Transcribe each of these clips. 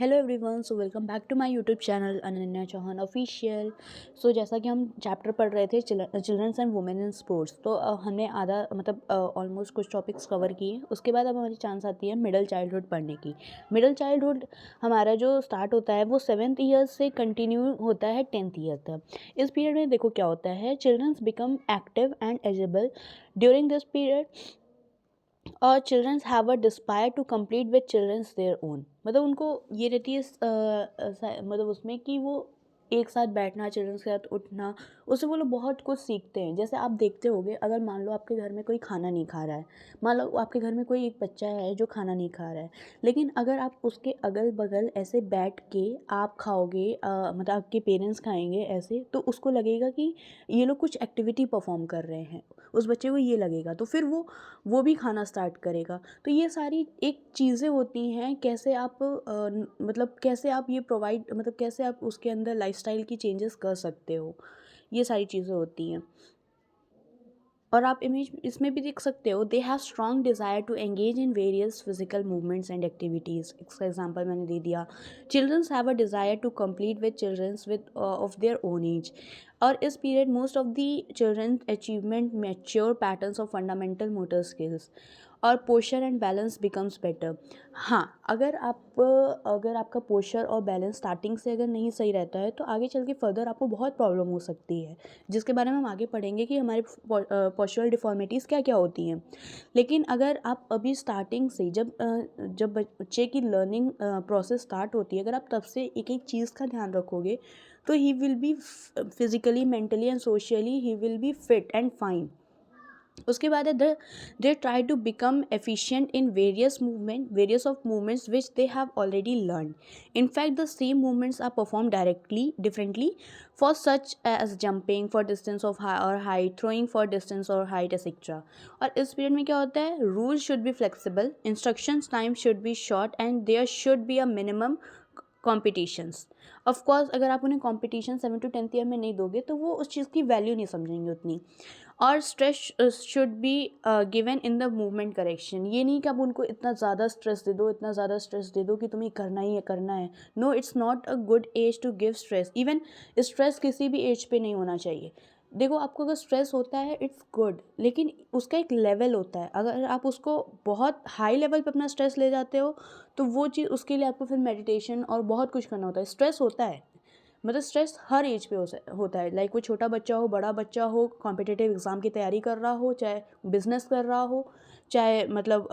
Hello everyone, so welcome back to my YouTube channel Ananya Chauhan official. So जैसा कि हम chapter पढ़ रहे थे childrens and women in sports, तो हमने आधा ऑलमोस्ट कुछ टॉपिक्स कवर किए। उसके बाद अब हमारी चांस आती है मिडिल चाइल्डहुड पढ़ने की। मिडिल चाइल्डहुड हमारा जो स्टार्ट होता है वो 7th ईयर से कंटिन्यू होता है 10th ईयर तक। इस पीरियड में देखो क्या होता है, childrens become active and agile during this period और childrens have a desire to complete with childrens their own. मतलब उनको ये रहती है मतलब उसमें कि वो एक साथ बैठना, चिल्ड्रंस के साथ उठना, उससे वो लोग बहुत कुछ सीखते हैं। जैसे आप देखते होगे, अगर मान लो आपके घर में कोई खाना नहीं खा रहा है, मान लो आपके घर में कोई एक बच्चा है जो खाना नहीं खा रहा है, लेकिन अगर आप उसके अगल बगल ऐसे बैठ के आप खाओगे, मतलब आपके पेरेंट्स खाएंगे ऐसे, तो उसको लगेगा कि ये लोग कुछ एक्टिविटी परफॉर्म कर रहे हैं, उस बच्चे को ये लगेगा, तो फिर वो भी खाना स्टार्ट करेगा। तो ये सारी एक चीज़ें होती हैं, कैसे आप मतलब कैसे आप ये प्रोवाइड, मतलब कैसे आप उसके अंदर लाइफस्टाइल की चेंजेस कर सकते हो, ये सारी चीज़ें होती हैं। और आप इमेज इसमें भी देख सकते हो, they have strong desire to engage in various physical movements and activities. इसका एग्जांपल मैंने दे दिया, childrens have a desire to complete with childrens with of their own age. और इस period most of the children achievement mature patterns of fundamental motor skills और posture and balance becomes better. हाँ, अगर आपका posture और balance starting से अगर नहीं सही रहता है, तो आगे चल के फर्दर आपको बहुत प्रॉब्लम हो सकती है, जिसके बारे में हम आगे पढ़ेंगे कि हमारे पोस्चरल डिफॉर्मिटीज़ क्या क्या होती हैं। लेकिन अगर आप अभी स्टार्टिंग से जब बच्चे की लर्निंग प्रोसेस स्टार्ट होती है, अगर आप तब से एक एक चीज़ का ध्यान रखोगे, तो he will be physically, mentally and socially he will be fit and fine. उसके बाद है they try to become efficient in various of movements which they have already learn. In fact, the same movements are performed differently for such as jumping for distance of high or height, throwing for distance or height, etc. और इस period में क्या होता है, rules should be flexible, instructions time should be short and there should be a minimum competitions. Of course अगर आप उन्हें competition 7 to 10th year में नहीं दोगे, तो वो उस चीज़ की वैल्यू नहीं समझेंगे उतनी। और stress should be given in the movement correction. ये नहीं कि आप उनको इतना ज़्यादा स्ट्रेस दे दो, इतना ज़्यादा स्ट्रेस दे दो कि तुम्हें करना ही है, करना है। No, it's not a good age to give stress. Even stress किसी भी एज पे नहीं होना चाहिए। देखो, आपको अगर स्ट्रेस होता है इट्स गुड, लेकिन उसका एक लेवल होता है। अगर आप उसको बहुत हाई लेवल पे अपना स्ट्रेस ले जाते हो, तो वो चीज़, उसके लिए आपको फिर मेडिटेशन और बहुत कुछ करना होता है। स्ट्रेस होता है, मतलब स्ट्रेस हर एज पे होता है। लाइक कोई छोटा बच्चा हो, बड़ा बच्चा हो, कॉम्पिटिटिव एग्ज़ाम की तैयारी कर रहा हो, चाहे बिजनेस कर रहा हो, चाहे मतलब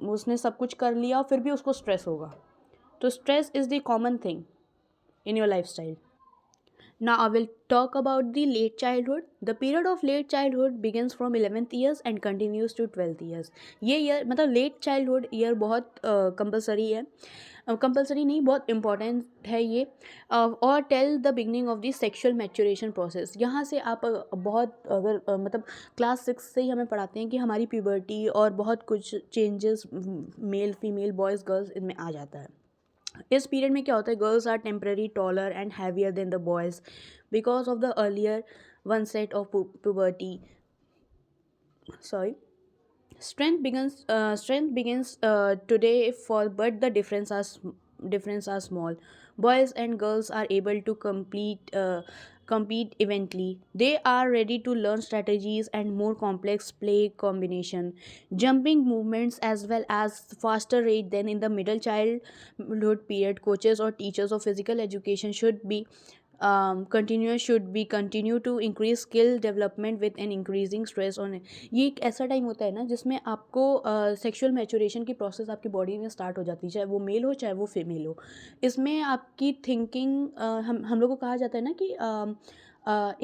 उसने सब कुछ कर लिया फिर भी उसको स्ट्रेस होगा। तो stress is the common thing in your life style. Now I will talk about the late childhood. The period of late childhood begins from 11th years and continues to 12th years. ये year मतलब late childhood year बहुत compulsory है, compulsory नहीं, बहुत important है ये। और till the beginning of the sexual maturation process. यहाँ से आप बहुत अगर मतलब क्लास 6 से ही हमें पढ़ाते हैं कि हमारी प्यूबर्टी और बहुत कुछ changes, male female boys girls, इनमें आ जाता है। इस पीरियड में क्या होता है, girls are temporary taller and heavier than the boys because of the earlier onset of puberty. Sorry. Strength begins today for, but the difference are small. Boys and girls are able to compete evenly. They are ready to learn strategies and more complex play combination, jumping movements as well as faster rate than in the middle childhood period. Coaches or teachers of physical education continue to increase skill development with an increasing stress on. ये एक ऐसा time होता है ना, जिसमें आपको sexual maturation की process आपकी बॉडी में स्टार्ट हो जाती है, चाहे वो मेल हो चाहे वो फीमेल हो। इसमें आपकी थिंकिंग, हम लोग को कहा जाता है ना कि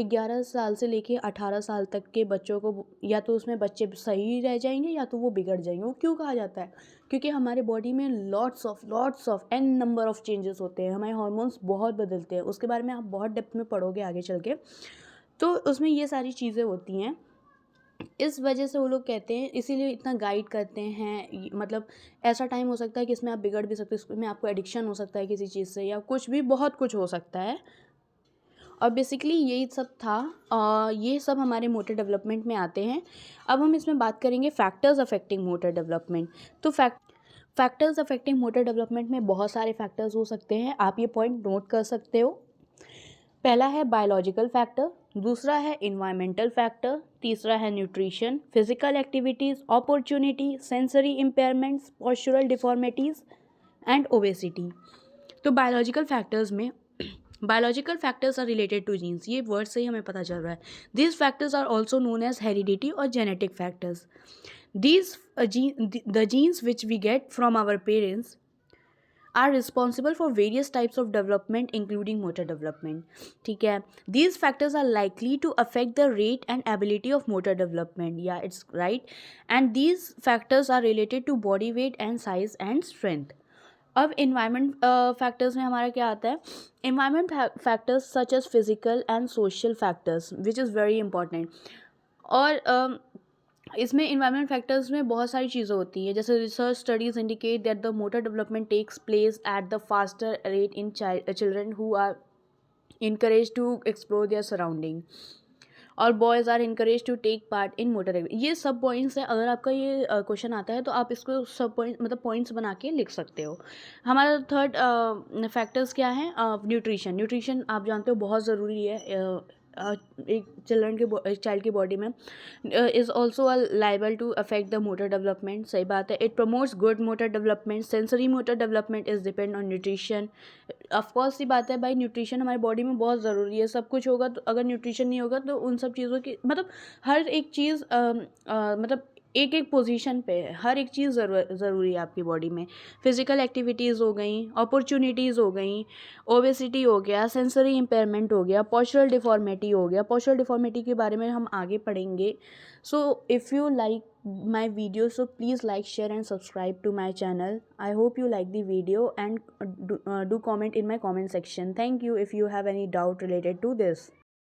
11 साल से लेके 18 साल तक के बच्चों को, या तो उसमें बच्चे सही रह जाएंगे या तो वो बिगड़ जाएंगे। वो क्यों कहा जाता है? क्योंकि हमारे बॉडी में lots of an number of changes होते हैं, हमारे हार्मोन्स बहुत बदलते हैं। उसके बारे में आप बहुत डेप्थ में पढ़ोगे आगे चल के, तो उसमें ये सारी चीज़ें होती हैं। इस वजह से वो लोग कहते हैं, इसीलिए इतना गाइड करते हैं। मतलब ऐसा टाइम हो सकता है कि इसमें आप बिगड़ भी सकते हो, इसमें आपको एडिक्शन हो सकता है किसी चीज़ से, या कुछ भी, बहुत कुछ हो सकता है। और बेसिकली यही सब था, ये सब हमारे मोटर डेवलपमेंट में आते हैं। अब हम इसमें बात करेंगे फैक्टर्स अफेक्टिंग मोटर डेवलपमेंट। तो फैक्टर्स अफेक्टिंग मोटर डेवलपमेंट में बहुत सारे फैक्टर्स हो सकते हैं, आप ये पॉइंट नोट कर सकते हो। पहला है बायोलॉजिकल फैक्टर, दूसरा है इन्वायरमेंटल फैक्टर, तीसरा है nutrition, physical activities, opportunity, sensory impairments, postural deformities and obesity. तो बायोलॉजिकल फैक्टर्स में biological factors are related to genes, ये वर्ड से ही हमें पता चल रहा है। These factors are also known as heredity और genetic factors. These the genes which we get from our parents are responsible for various types of development including motor development, ठीक है। These factors are likely to affect the rate and ability of motor development, yeah it's right, and these factors are related to body weight and size and strength। अब environment factors में हमारा क्या आता है, environment factors such as physical and social factors which is very important. और इसमें environment factors में बहुत सारी चीज़ें होती हैं, जैसे research studies indicate that the motor development takes place at the faster rate in children who are encourage to explore their surrounding, और boys are encourage to take part in motor. ये सब पॉइंट्स हैं, अगर आपका ये question आता है तो आप इसको सब पॉइंट मतलब पॉइंट्स बना के लिख सकते हो। हमारा थर्ड फैक्टर्स क्या है, न्यूट्रिशन। न्यूट्रिशन आप जानते हो बहुत ज़रूरी है एक एक चाइल्ड की बॉडी में, is also liable to affect the motor development, सही बात है। It promotes good motor development, sensory motor development is depend on nutrition. Of course सी बात है भाई, न्यूट्रिशन हमारी बॉडी में बहुत ज़रूरी है, सब कुछ होगा तो अगर न्यूट्रिशन नहीं होगा तो उन सब चीज़ों की मतलब हर एक चीज़ मतलब एक एक पोजीशन पे है, हर एक चीज़ ज़रूरी है आपकी बॉडी में। फिजिकल एक्टिविटीज़ हो गई, अपॉर्चुनिटीज़ हो गई, ओबेसिटी हो गया, सेंसरी इम्पेयरमेंट हो गया, पोस्चरल डिफॉर्मिटी हो गया। पोस्चरल डिफॉर्मिटी के बारे में हम आगे पढ़ेंगे। So if you like my video, so please like, share and subscribe to my channel. I hope you like the video and do comment in my comment section. Thank you if you have any doubt related to this.